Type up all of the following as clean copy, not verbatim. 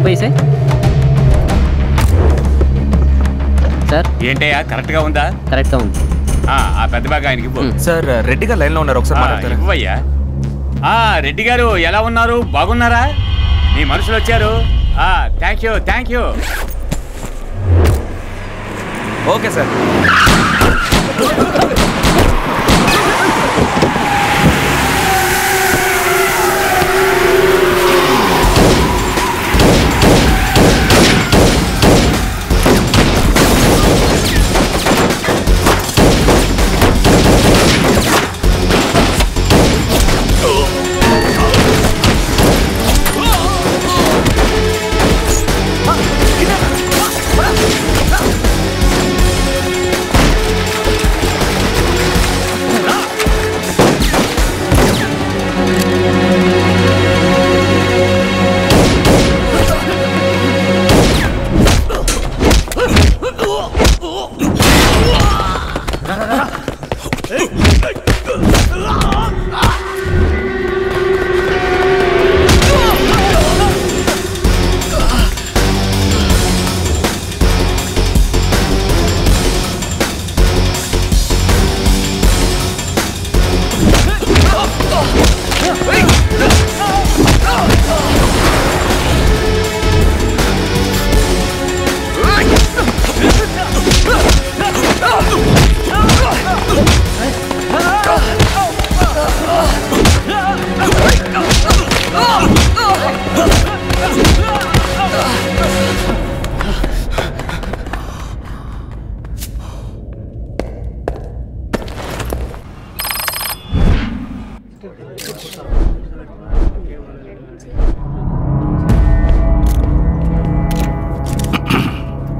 पैसे సార్ ఏంటయ్యా కరెక్ట్గా ఉందా? కరెక్ట్గా ఉంది. ఆ పెద్ద బాగా ఆయనకి ఇవ్వు. సార్ రెడ్డి గారు లైన్లో ఉన్నారు, ఒకసారి మాట్లాడతారా? ఇవ్వయ్యా. రెడ్డి గారు ఎలా ఉన్నారు? బాగున్నారా? మీ మనుషులు వచ్చారు. Thank you thank you. Okay sir.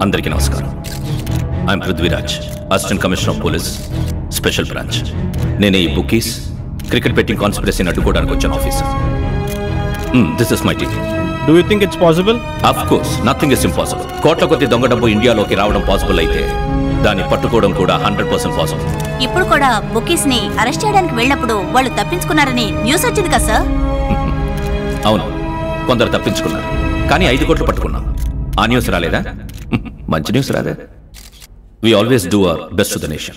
అందరికీ నమస్కారం. I'm Prithviraj, assistant commissioner of police, special branch. నేను ఈ బుకీస్ క్రికెట్ బెట్టింగ్ కాన్స్పిరసీని అడ్డుకోవడానికి వచ్చాను officer. This is my team. Do you think it's possible? Of course, nothing is impossible. కోట్ల కొద్ది దొంగ డబ్బు ఇండియాలోకి రావడం పాసిబుల్ అయితే దాన్ని పట్టుకోవడం కూడా 100% పాసిబుల్. ఇప్పుడు కూడా బుకీస్ ని అరెస్ట్ చేయడానికి వెళ్ళినప్పుడు వాళ్ళు తప్పించుకున్నారని న్యూస్ వచ్చింది కదా సార్? అవును, కొందరు తప్పించుకున్నారు, కానీ 5 కోట్లు పట్టుకున్నాం. ఆ న్యూస్ రాలేదా? మంచి న్యూస్ రాదే. We always do our best to the nation.